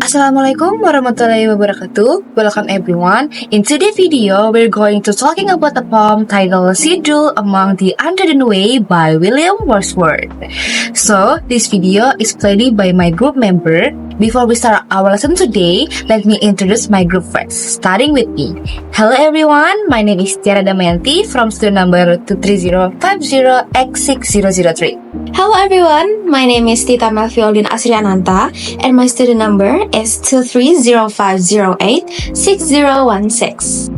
Assalamualaikum warahmatullahi wabarakatuh. Welcome everyone. In today's video, we're going to talking about a poem titled Dwelt Among the Untrodden Way by William Wordsworth. So, this video is played by my group member. Before we start our lesson today, let me introduce my group first, starting with me. Hello everyone, my name is Tiara Dhamayanti from student number 23050X6003. Hello everyone, my name is Tita Melviolin Asri Ananta and my student number is 230508616.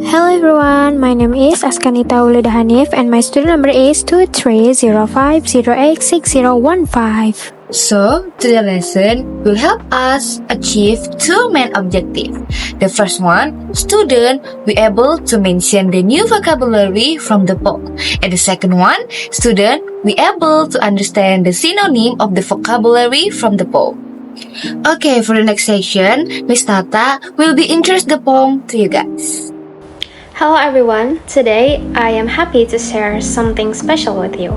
Hello everyone, my name is Azkanita Wulida Hanif and my student number is 23050866015. So, today's lesson will help us achieve two main objectives. The first one, student be able to mention the new vocabulary from the book. And the second one, student be able to understand the synonym of the vocabulary from the poem. Okay, for the next section, Miss Tata will be introduce the poem to you guys. Hello everyone, today I am happy to share something special with you.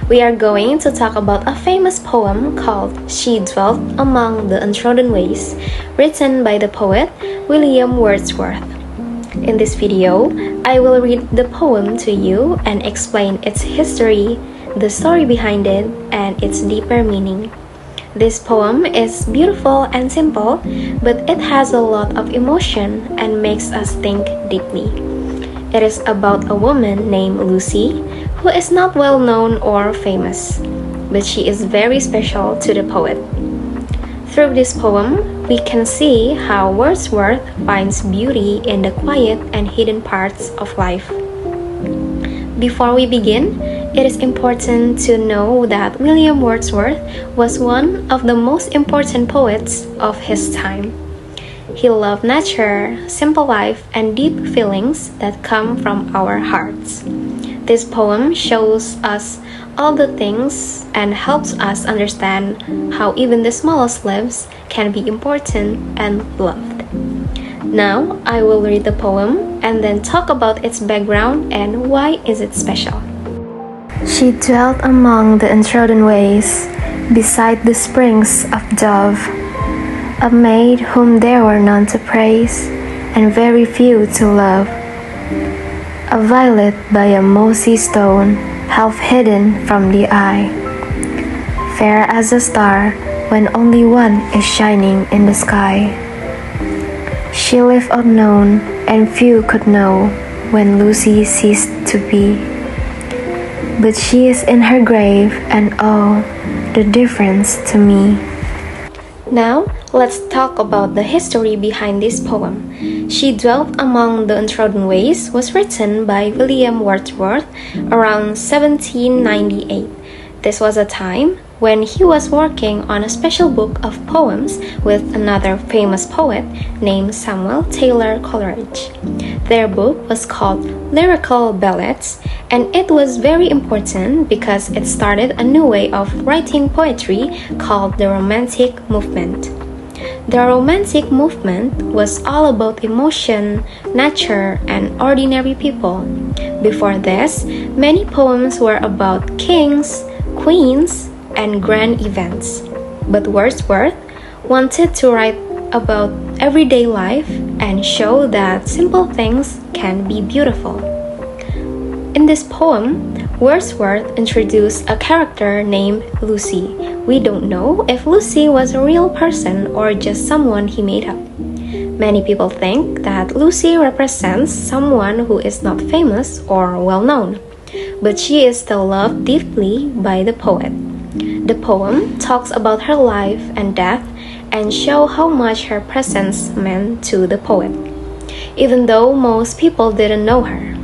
We are going to talk about a famous poem called She Dwelt Among the Untrodden Ways, written by the poet William Wordsworth. In this video, I will read the poem to you and explain its history, the story behind it, and its deeper meaning. This poem is beautiful and simple, but it has a lot of emotion and makes us think deeply. It is about a woman named Lucy, who is not well known or famous, but she is very special to the poet. Through this poem, we can see how Wordsworth finds beauty in the quiet and hidden parts of life. Before we begin, it is important to know that William Wordsworth was one of the most important poets of his time. He loved nature, simple life, and deep feelings that come from our hearts. This poem shows us all the things and helps us understand how even the smallest lives can be important and loved. Now, I will read the poem and then talk about its background and why is it special. She dwelt among the untrodden ways, beside the springs of Dove, a maid whom there were none to praise, and very few to love. A violet by a mossy stone, half hidden from the eye, fair as a star when only one is shining in the sky. She lived unknown, and few could know when Lucy ceased to be. But she is in her grave, and oh, the difference to me. Now, let's talk about the history behind this poem. She Dwelt Among the Untrodden Ways was written by William Wordsworth around 1798. This was a time when he was working on a special book of poems with another famous poet named Samuel Taylor Coleridge. Their book was called Lyrical Ballads, and it was very important because it started a new way of writing poetry called the Romantic Movement. The Romantic Movement was all about emotion, nature, and ordinary people. Before this, many poems were about kings, queens, and grand events. But Wordsworth wanted to write about everyday life and show that simple things can be beautiful. In this poem, Wordsworth introduced a character named Lucy. We don't know if Lucy was a real person or just someone he made up. Many people think that Lucy represents someone who is not famous or well known, but she is still loved deeply by the poet. The poem talks about her life and death and show how much her presence meant to the poet, even though most people didn't know her.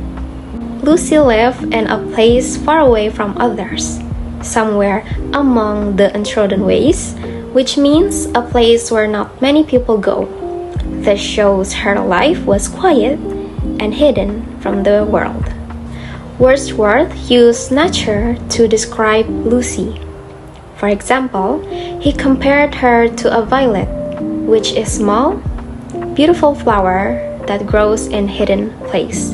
Lucy lived in a place far away from others, somewhere among the untrodden ways, which means a place where not many people go. This shows her life was quiet and hidden from the world. Wordsworth used nature to describe Lucy. For example, he compared her to a violet, which is small, beautiful flower that grows in hidden place.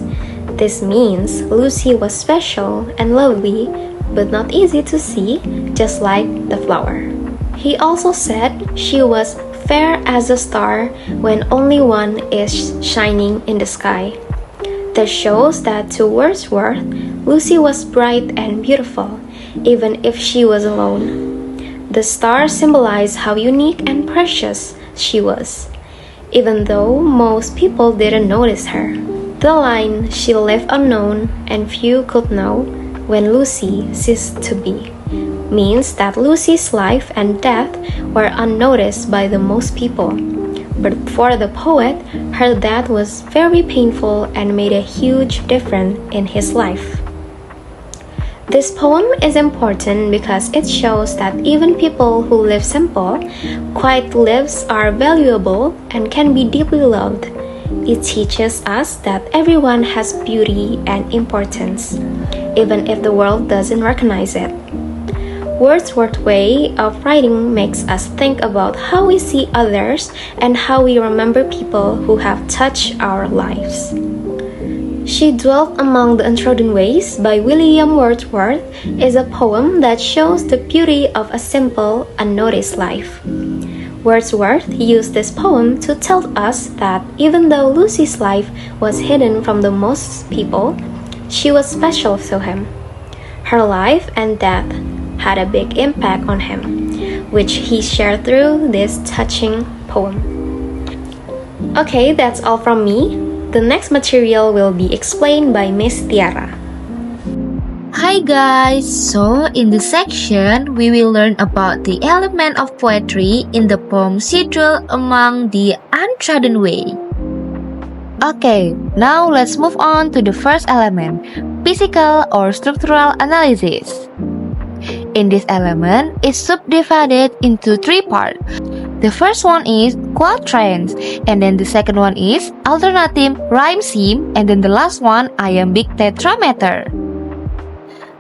This means Lucy was special and lovely, but not easy to see, just like the flower. He also said she was fair as a star when only one is shining in the sky. This shows that to Wordsworth, Lucy was bright and beautiful, even if she was alone. The star symbolized how unique and precious she was, even though most people didn't notice her. The line, "She lived unknown and few could know when Lucy ceased to be," means that Lucy's life and death were unnoticed by the most people. But for the poet, her death was very painful and made a huge difference in his life. This poem is important because it shows that even people who live simple, quiet lives are valuable and can be deeply loved. It teaches us that everyone has beauty and importance, even if the world doesn't recognize it. Wordsworth's way of writing makes us think about how we see others and how we remember people who have touched our lives. She Dwelt Among the Untrodden Ways by William Wordsworth is a poem that shows the beauty of a simple, unnoticed life. Wordsworth used this poem to tell us that even though Lucy's life was hidden from the most people, she was special to him. Her life and death had a big impact on him, which he shared through this touching poem. Okay, that's all from me. The next material will be explained by Miss Tiara. Hi guys! So, in this section, we will learn about the element of poetry in the poem She Dwelt Among the Untrodden Way. Okay, now let's move on to the first element, physical or structural analysis. In this element, it's subdivided into three parts. The first one is quatrains, and then the second one is alternative rhyme scheme, and then the last one iambic tetrameter.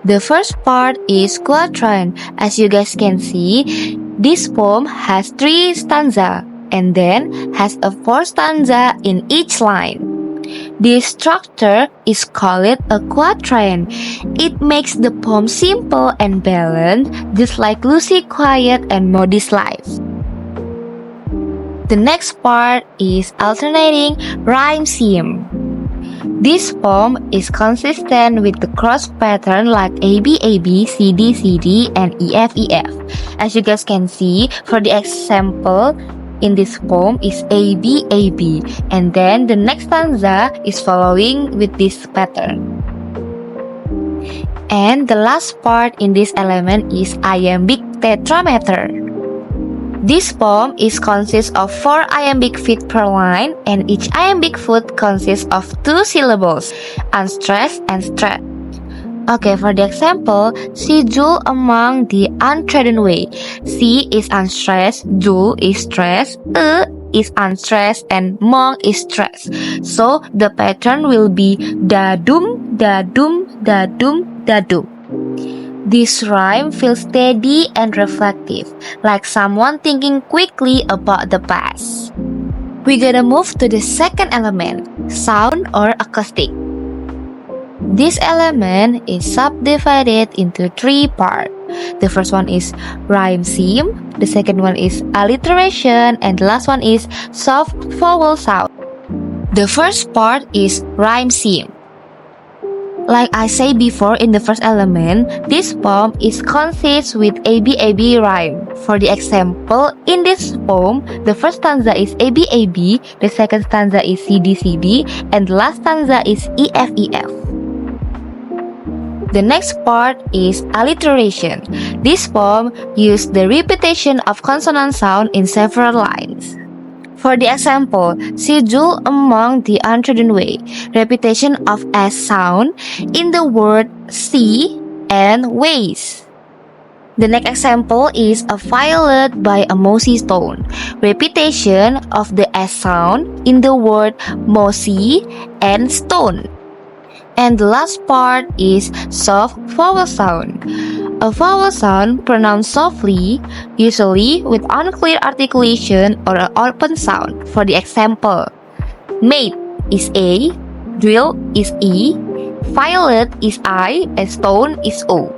The first part is quatrain. As you guys can see, this poem has 3 stanzas and then has a 4 stanza in each line. This structure is called a quatrain. It makes the poem simple and balanced, just like Lucy's quiet and modest life. The next part is alternating rhyme scheme. This poem is consistent with the cross pattern like ABAB, CD, and EFEF. As you guys can see, for the example, in this poem is ABAB, and then the next stanza is following with this pattern. And the last part in this element is iambic tetrameter. This poem consists of 4 iambic feet per line, and each iambic foot consists of 2 syllables, unstressed and stressed. Okay, for the example, she dwelt among the untrodden way. She is unstressed, dwell is stressed, is unstressed, and mong is stressed. So the pattern will be da-dum, da-dum, da-dum, da-dum. This rhyme feels steady and reflective, like someone thinking quickly about the past. We gotta move to the second element, sound or acoustic. This element is subdivided into 3 parts. The first one is rhyme scheme, the second one is alliteration, and the last one is soft vowel sound. The first part is rhyme scheme. Like I said before in the first element, this poem consists with ABAB rhyme. For the example, in this poem, the first stanza is ABAB, the second stanza is CD, and the last stanza is EFEF. The next part is alliteration. This poem used the repetition of consonant sound in several lines. For the example, she dwelt among the untrodden way, repetition of S sound in the word see and ways. The next example is a violet by a mossy stone, repetition of the S sound in the word mossy and stone. And the last part is soft vowel sound. A vowel sound pronounced softly, usually with unclear articulation or an open sound. For the example, maid is A, drill is E, violet is I, and stone is O.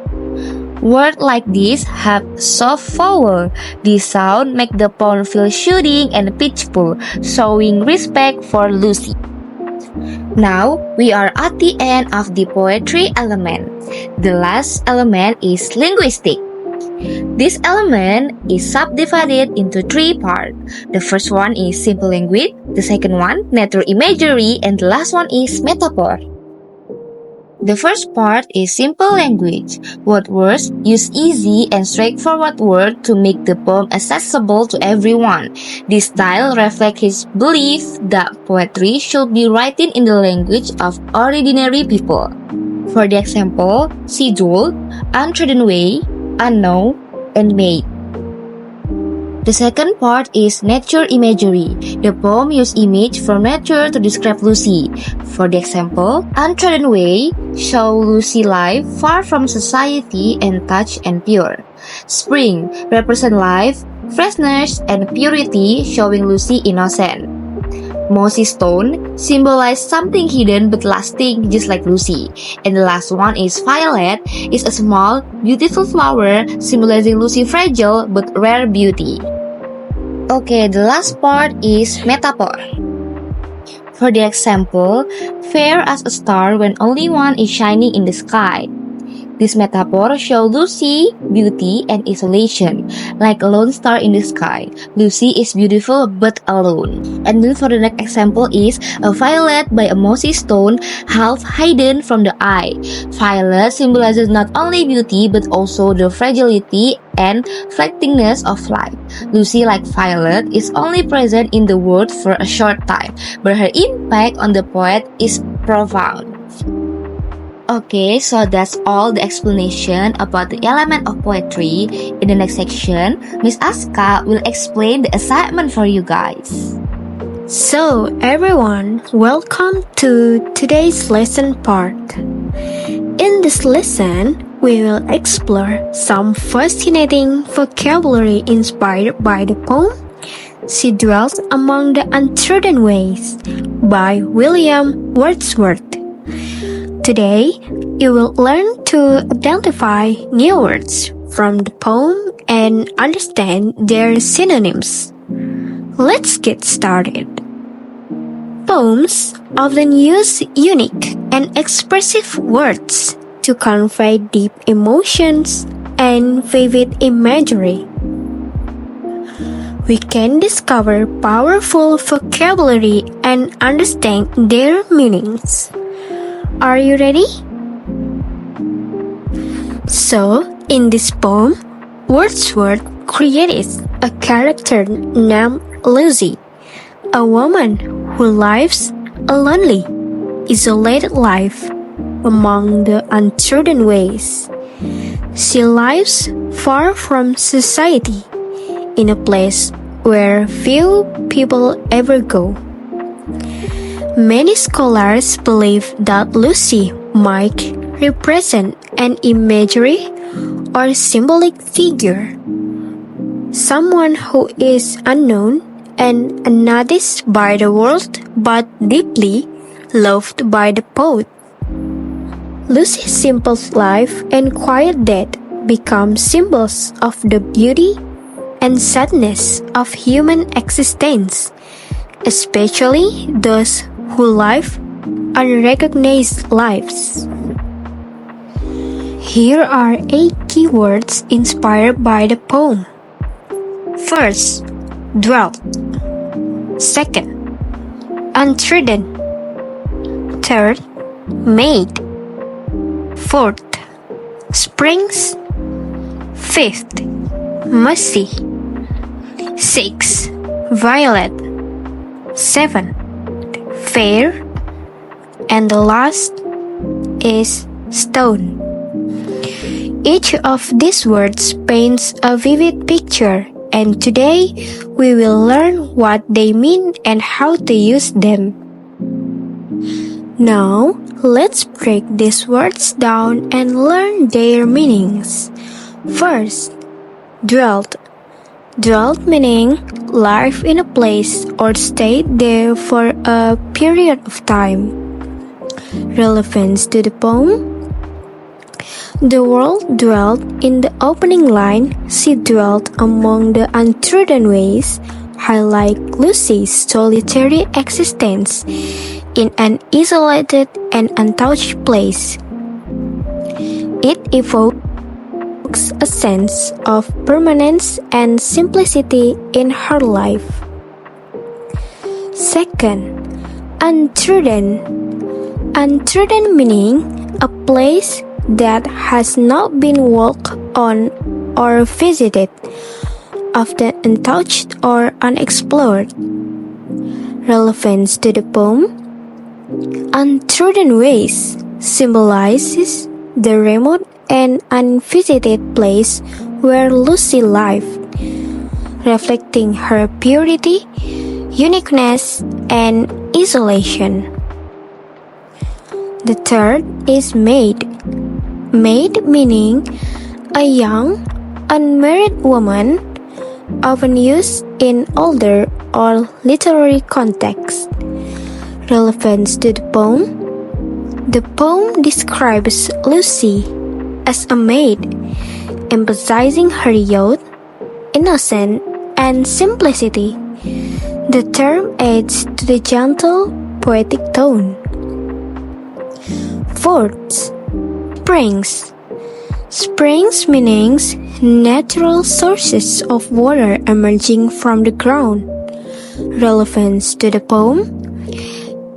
Words like this have soft vowel. This sound make the poem feel soothing and peaceful, showing respect for Lucy. Now, we are at the end of the poetry element. The last element is linguistic. This element is subdivided into three parts. The first one is simple language, the second one, natural imagery, and the last one is metaphor. The first part is simple language. Wordsworth used easy and straightforward words to make the poem accessible to everyone. This style reflects his belief that poetry should be written in the language of ordinary people. For the example, scheduled, untrodden way, unknown, and made. The second part is nature imagery. The poem used image from nature to describe Lucy. For the example, Untrodden Way show Lucy life far from society and touch and pure. Spring represent life, freshness, and purity, showing Lucy innocent. Mossy stone symbolize something hidden but lasting, just like Lucy. And the last one is violet, is a small, beautiful flower symbolizing Lucy fragile but rare beauty. Okay, the last part is metaphor. For the example, fair as a star when only one is shining in the sky. This metaphor shows Lucy, beauty, and isolation. Like a lone star in the sky, Lucy is beautiful but alone. And then for the next example is a violet by a mossy stone, half hidden from the eye. Violet symbolizes not only beauty but also the fragility and fleetingness of life. Lucy, like violet, is only present in the world for a short time, but her impact on the poet is profound. Okay, so that's all the explanation about the element of poetry. In the next section, Miss Aska will explain the assignment for you guys. So, everyone, welcome to today's lesson part. In this lesson, we will explore some fascinating vocabulary inspired by the poem She Dwelt Among the Untrodden Ways by William Wordsworth. Today, you will learn to identify new words from the poem and understand their synonyms. Let's get started. Poems often use unique and expressive words to convey deep emotions and vivid imagery. We can discover powerful vocabulary and understand their meanings. Are you ready? So, in this poem, Wordsworth created a character named Lucy, a woman who lives a lonely, isolated life among the untrodden ways. She lives far from society, in a place where few people ever go. Many scholars believe that Lucy might represent an imagery or symbolic figure, someone who is unknown and unnoticed by the world but deeply loved by the poet. Lucy's simple life and quiet death become symbols of the beauty and sadness of human existence, especially those who live unrecognized lives. Here are 8 keywords inspired by the poem. First, dwelt. Second, untrodden. Third, made. Fourth, springs. Fifth, mercy. 6, violet. 7, fair. And the last is stone. Each of these words paints a vivid picture, and today we will learn what they mean and how to use them. Now, let's break these words down and learn their meanings. First, dwelt. Dwelt meaning live in a place or stayed there for a period of time. Relevance to the poem. The world dwelt in the opening line, she dwelt among the untrodden ways, highlight Lucy's solitary existence in an isolated and untouched place. It evokes a sense of permanence and simplicity in her life. Second, untrodden. Untrodden meaning a place that has not been walked on or visited, often untouched or unexplored. Relevance to the poem. Untrodden ways symbolizes the remote and unvisited place where Lucy lived, reflecting her purity, uniqueness, and isolation. The third is maid. Maid meaning a young, unmarried woman, often used in older or literary contexts. Relevance to the poem. The poem describes Lucy as a maid, emphasizing her youth, innocence, and simplicity. The term adds to the gentle, poetic tone. Fourth, springs. Springs means natural sources of water emerging from the ground. Relevance to the poem.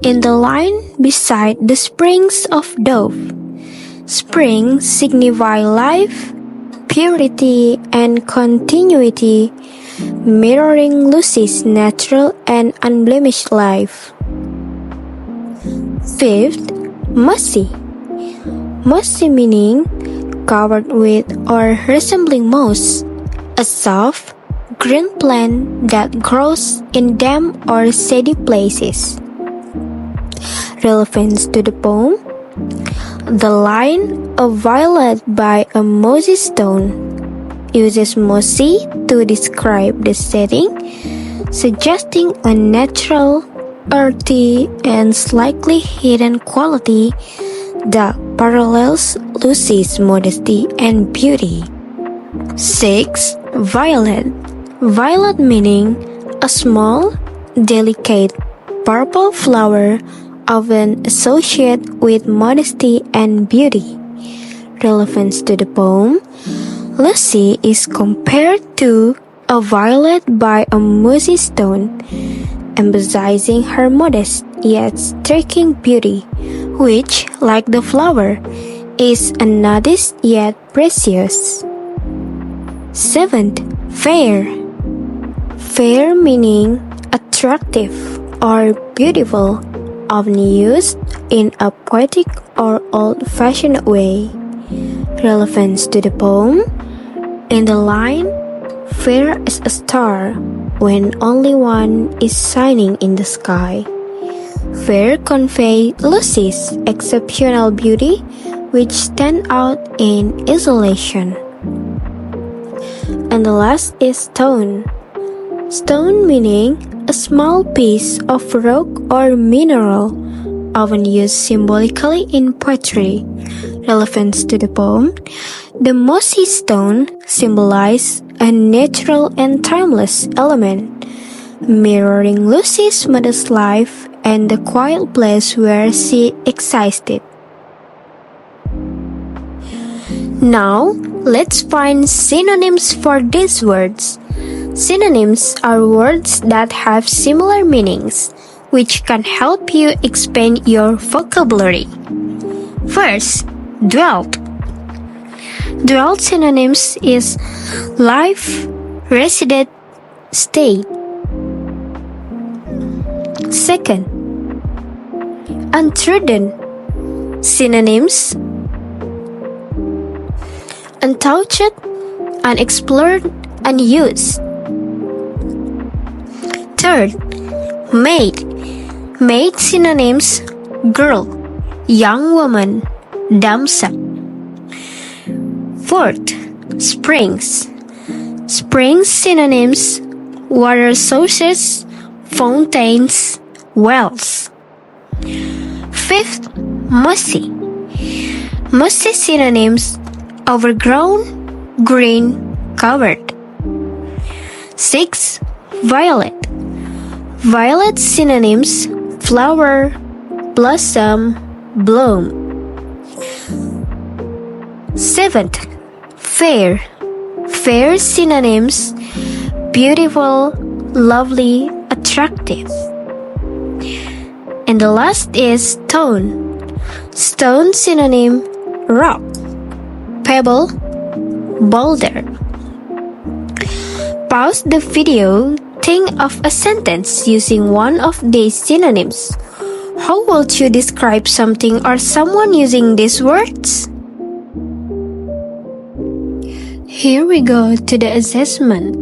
In the line beside the springs of Dove, springs signify life, purity, and continuity, mirroring Lucy's natural and unblemished life. Fifth, mossy. Mossy meaning covered with or resembling moss, a soft, green plant that grows in damp or shady places. Relevance to the poem. The line "a violet by a mossy stone" uses mossy to describe the setting, suggesting a natural, earthy, and slightly hidden quality that parallels Lucy's modesty and beauty. 6. Violet. Violet meaning a small, delicate, purple flower often associated with modesty and beauty. Relevance to the poem. Lucy is compared to a violet by a mossy stone, emphasizing her modest yet striking beauty, which, like the flower, is unnoticed yet precious. 7th, fair. Fair meaning attractive or beautiful, often used in a poetic or old-fashioned way. Relevance to the poem. In the line, fair as a star when only one is shining in the sky. Fair conveys Lucy's exceptional beauty, which stand out in isolation. And the last is stone. Stone meaning a small piece of rock or mineral, often used symbolically in poetry. Relevance to the poem. The mossy stone symbolizes a natural and timeless element, mirroring Lucy's modest life and the quiet place where she existed. Now, let's find synonyms for these words. Synonyms are words that have similar meanings, which can help you expand your vocabulary. First, dwelt. Dwelt synonyms is life, resident, stayed. Second, untrodden. Synonyms: untouched, unexplored, unused. Third, maid. Maid synonyms: girl, young woman, damsel. Fourth, springs. Springs synonyms: water sources, fountains, wells. Fifth, mossy. Mossy synonyms: overgrown, green, covered. 6. Violet. Violet synonyms: flower, blossom, bloom. 7th. Fair. Fair synonyms: beautiful, lovely, attractive. And the last is stone. Stone synonym: rock, pebble, boulder. Pause the video, think of a sentence using one of these synonyms. How would you describe something or someone using these words? Here we go to the assessment.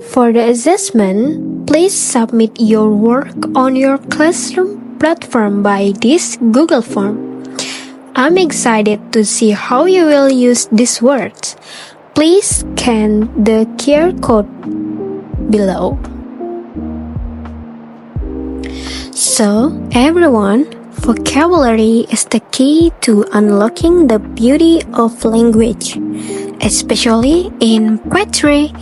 For the assessment, please submit your work on your classroom platform by this Google form. I'm excited to see how you will use these words. Please scan the QR code below. So, everyone, vocabulary is the key to unlocking the beauty of language, especially in poetry.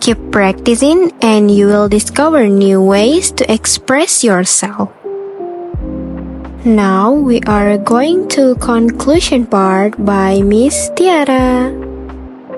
Keep practicing and you will discover new ways to express yourself. Now we are going to conclusion part by Miss Tiara.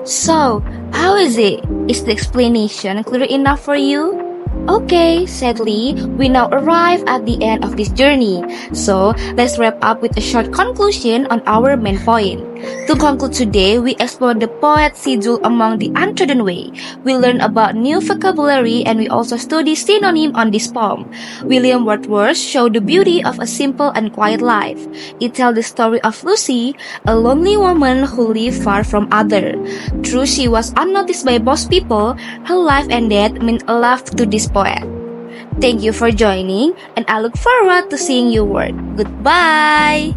So, how is it? Is the explanation clear enough for you? Okay, sadly, we now arrive at the end of this journey. So, let's wrap up with a short conclusion on our main point. To conclude today, we explored the poet Sidul among the Untrodden Way. We learned about new vocabulary and we also studied synonym on this poem. William Wordsworth showed the beauty of a simple and quiet life. It tells the story of Lucy, a lonely woman who lived far from others. Though she was unnoticed by most people, her life and death meant a lot to this poet. Thank you for joining, and I look forward to seeing your work. Goodbye!